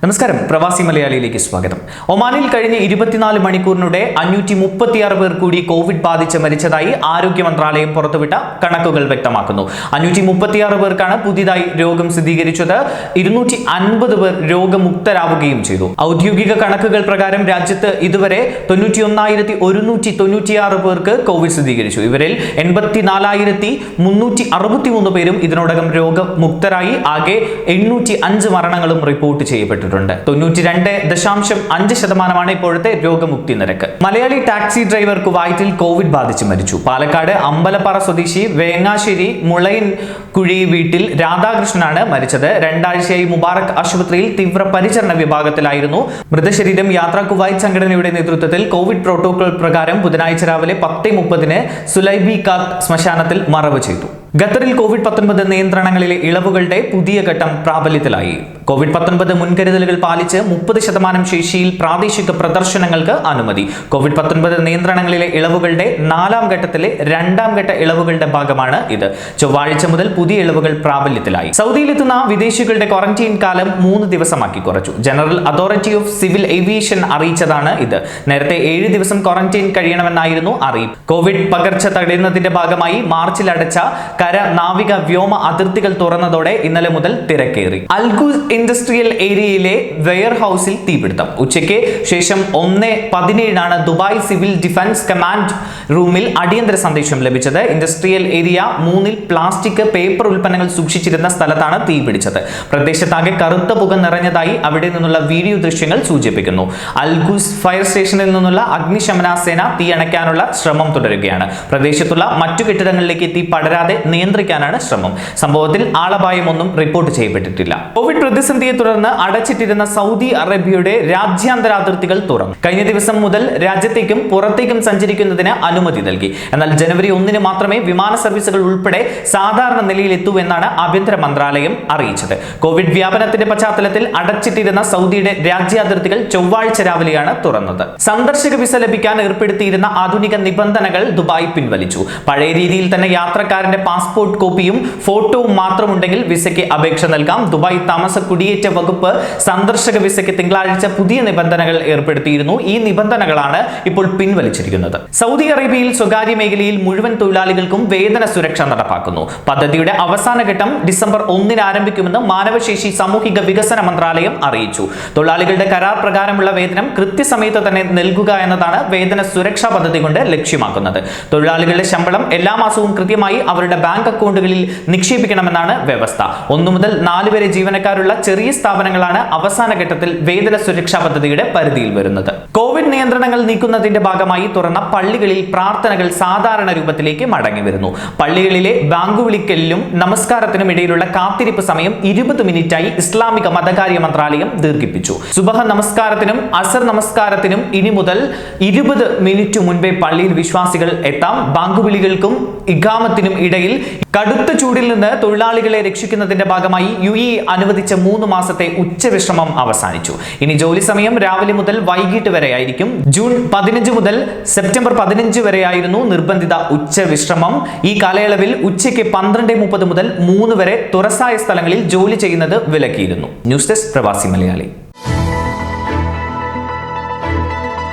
നമസ്കാരം, പ്രവാസി മലയാളിയിലേക്ക് സ്വാഗതം. ഒമാനിൽ കഴിഞ്ഞ 24 മണിക്കൂറിനിടെ 536 പേർ കൂടി കോവിഡ് ബാധിച്ച് മരിച്ചതായി ആരോഗ്യ മന്ത്രാലയം പുറത്തുവിട്ട കണക്കുകൾ വ്യക്തമാക്കുന്നു. 536 പേർക്കാണ് പുതിയതായി രോഗം സ്ഥിരീകരിച്ചത്. 250 പേർ രോഗമുക്തരാവുകയും ചെയ്തു. ഔദ്യോഗിക കണക്കുകൾ പ്രകാരം രാജ്യത്ത് ഇതുവരെ 9196 പേർക്ക് കോവിഡ് സ്ഥിരീകരിച്ചു. ഇവരിൽ 84,363 പേരും ഇതിനോടകം രോഗമുക്തരായി. ആകെ 805 മരണങ്ങളും റിപ്പോർട്ട് ചെയ്യപ്പെട്ടിട്ടുണ്ട്. 92.5% ഇപ്പോഴത്തെ രോഗമുക്തി നിരക്ക്. മലയാളി ടാക്സി ഡ്രൈവർ കുവൈറ്റിൽ കോവിഡ് ബാധിച്ച് മരിച്ചു. പാലക്കാട് അമ്പലപ്പാറ സ്വദേശി വേങ്ങാശ്ശേരി മുളയിൻ കുഴി വീട്ടിൽ രാധാകൃഷ്ണനാണ് മരിച്ചത്. 2 ആഴ്ചയായി മുബാറക് ആശുപത്രിയിൽ തീവ്രപരിചരണ വിഭാഗത്തിലായിരുന്നു. മൃതശരീരം യാത്രാ കുവൈറ്റ് സംഘടനയുടെ നേതൃത്വത്തിൽ കോവിഡ് പ്രോട്ടോകോൾ പ്രകാരം ബുധനാഴ്ച രാവിലെ 10:30 സുലൈബി കാത്ത് ശ്മശാനത്തിൽ മറവ് ചെയ്തു. ഖത്തറിൽ കോവിഡ്-19 നിയന്ത്രണങ്ങളിലെ ഇളവുകളുടെ പുതിയ ഘട്ടം പ്രാബല്യത്തിലായി. കോവിഡ്-19 മുൻകരുതലുകൾ പാലിച്ച് 30% ശേഷിയിൽ പ്രാദേശിക പ്രദർശനങ്ങൾക്ക് അനുമതി. കോവിഡ്-19 നിയന്ത്രണങ്ങളിലെ ഇളവുകളുടെ 4ാം ഘട്ടത്തിലെ 2ാം ഘട്ട ഇളവുകളുടെ ഭാഗമാണ് ഇത്. ചൊവ്വാഴ്ച മുതൽ പുതിയ ഇളവുകൾ പ്രാബല്യത്തിലായി. സൗദിയിലെത്തുന്ന വിദേശികളുടെ ക്വാറന്റൈൻ കാലം 3 ദിവസമാക്കി കുറച്ചു. General authority of civil aviation അറിയിച്ചതാണ് ഇത്. നേരത്തെ 7 ദിവസം ക്വാറന്റൈൻ കഴിയണമെന്നായിരുന്നു അറിയിപ്പ്. കോവിഡ് പകർച്ച തടയുന്നതിന്റെ ഭാഗമായി മാർച്ചിൽ അടച്ച കര, നാവിക, വ്യോമ അതിർത്തികൾ തുറന്നതോടെ ഇന്നലെ മുതൽ തിരക്കേറി. അൽഖൂസ് ഇൻഡസ്ട്രിയൽ ഏരിയയിലെ വെയർ ഹൗസിൽ തീപിടുത്തം. ഉച്ചയ്ക്ക് ശേഷം 1:17 ദുബായ് സിവിൽ ഡിഫൻസ് കമാൻഡ് റൂമിൽ അടിയന്തര സന്ദേശം ലഭിച്ചത്. ഇൻഡസ്ട്രിയൽ ഏരിയ 3-ൽ പ്ലാസ്റ്റിക്, പേപ്പർ ഉൽപ്പന്നങ്ങൾ സൂക്ഷിച്ചിരുന്ന സ്ഥലത്താണ് തീപിടിച്ചത്. പ്രദേശത്താകെ കറുത്ത പുക നിറഞ്ഞതായി അവിടെ നിന്നുള്ള വീഡിയോ ദൃശ്യങ്ങൾ സൂചിപ്പിക്കുന്നു. അൽഖൂസ് ഫയർ സ്റ്റേഷനിൽ നിന്നുള്ള അഗ്നിശമന സേന തീ അണയ്ക്കാനുള്ള ശ്രമം തുടരുകയാണ്. പ്രദേശത്തുള്ള മറ്റു കെട്ടിടങ്ങളിലേക്ക് തീ പടരാതെ നിയന്ത്രിക്കാനാണ് ശ്രമം. സംഭവത്തിൽ ആളപായമൊന്നും റിപ്പോർട്ട് ചെയ്യപ്പെട്ടിട്ടില്ല. കോവിഡ് പ്രതിസന്ധിയെ തുടർന്ന് അടച്ചിട്ടിരുന്ന സൗദി അറേബ്യയുടെ രാജ്യാന്തര അതിർത്തികൾ തുറന്നു. കഴിഞ്ഞ ദിവസം മുതൽ രാജ്യത്തേക്കും പുറത്തേക്കും സഞ്ചരിക്കുന്നതിന് അനുമതി നൽകി. എന്നാൽ ജനുവരി 1 മാത്രമേ വിമാന സർവീസുകൾ ഉൾപ്പെടെ സാധാരണ നിലയിലെത്തൂ എന്നാണ് ആഭ്യന്തര മന്ത്രാലയം അറിയിച്ചത്. കോവിഡ് വ്യാപനത്തിന്റെ പശ്ചാത്തലത്തിൽ അടച്ചിട്ടിരുന്ന സൗദിയുടെ രാജ്യാതിർത്തികൾ ചൊവ്വാഴ്ച രാവിലെയാണ് തുറന്നത്. സന്ദർശക വിസ ലഭിക്കാൻ ഏർപ്പെടുത്തിയിരുന്ന ആധുനിക നിബന്ധനകൾ ദുബായ് പിൻവലിച്ചു. പഴയ രീതിയിൽ തന്നെ യാത്രക്കാരന്റെ പാസ്പോർട്ട് കോപ്പിയും ഫോട്ടോവും മാത്രമുണ്ടെങ്കിൽ വിസയ്ക്ക് അപേക്ഷ നൽകാം. ദുബായ് താമസ കുടിയേറ്റ വകുപ്പ് സന്ദർശക വിസയ്ക്ക് തിങ്കളാഴ്ച പുതിയ നിബന്ധനകൾ ഏർപ്പെടുത്തിയിരുന്നു. ഈ നിബന്ധനകളാണ് ഇപ്പോൾ പിൻവലിച്ചിരിക്കുന്നത്. സൗദി അറേബ്യയിൽ സ്വകാര്യ മേഖലയിൽ മുഴുവൻ തൊഴിലാളികൾക്കും വേതന സുരക്ഷ നടപ്പാക്കുന്നു. പദ്ധതിയുടെ അവസാന ഘട്ടം ഡിസംബർ 1 ആരംഭിക്കുമെന്ന് മാനവശേഷി സാമൂഹിക വികസന മന്ത്രാലയം അറിയിച്ചു. തൊഴിലാളികളുടെ കരാർ പ്രകാരമുള്ള വേതനം കൃത്യസമയത്ത് തന്നെ നൽകുക എന്നതാണ് വേതന സുരക്ഷാ പദ്ധതി കൊണ്ട് ലക്ഷ്യമാക്കുന്നത്. തൊഴിലാളികളുടെ ശമ്പളം എല്ലാ മാസവും കൃത്യമായി അവരുടെ ബാങ്ക് അക്കൗണ്ടുകളിൽ നിക്ഷേപിക്കണമെന്നാണ് വ്യവസ്ഥ. 1 മുതൽ 4 വരെ ജീവനക്കാരുള്ള ചെറിയ സ്ഥാപനങ്ങളാണ് അവസാന ഘട്ടത്തിൽ വേതന സുരക്ഷാ പദ്ധതിയുടെ പരിധിയിൽ വരുന്നത്. കോവിഡ് നിയന്ത്രണങ്ങൾ നീക്കുന്നതിന്റെ ഭാഗമായി തുറന്ന പള്ളികളിൽ പ്രാർത്ഥനകൾ സാധാരണ രൂപത്തിലേക്ക് മടങ്ങി വരുന്നു. പള്ളികളിലെ ബാങ്ക് വിളിക്കലിനും നമസ്കാരത്തിനും ഇടയിലുള്ള കാത്തിരിപ്പ് സമയം 20 മിനിറ്റായി ഇസ്ലാമിക മതകാര്യ മന്ത്രാലയം ദീർഘിപ്പിച്ചു. സുബഹ നമസ്കാരത്തിനും അസർ നമസ്കാരത്തിനും ഇനി മുതൽ 20 മിനിറ്റ് മുൻപേ പള്ളിയിൽ വിശ്വാസികൾ എത്താം. ബാങ്ക് വിളികൾക്കും ഇഖാമത്തിനും ഇടയിൽ കടുത്ത ചൂടിൽ നിന്ന് തൊഴിലാളികളെ രക്ഷിക്കുന്നതിന്റെ ഭാഗമായി UAE അനുവദിച്ച 3 മാസത്തെ ഉച്ചവിശ്രമം അവസാനിച്ചു. ഇനി ജോലി സമയം രാവിലെ മുതൽ വൈകിട്ട് വരെയായിരിക്കും. ജൂൺ 15 മുതൽ സെപ്റ്റംബർ 15 വരെയായിരുന്നു നിർബന്ധിത ഉച്ചവിശ്രമം. ഈ കാലയളവിൽ ഉച്ചയ്ക്ക് 12:30 മുതൽ 3 വരെ തുറസായ സ്ഥലങ്ങളിൽ ജോലി ചെയ്യുന്നത് വിലക്കിയിരുന്നു. ന്യൂസ് ഡെസ്ക് പ്രവാസി മലയാളി.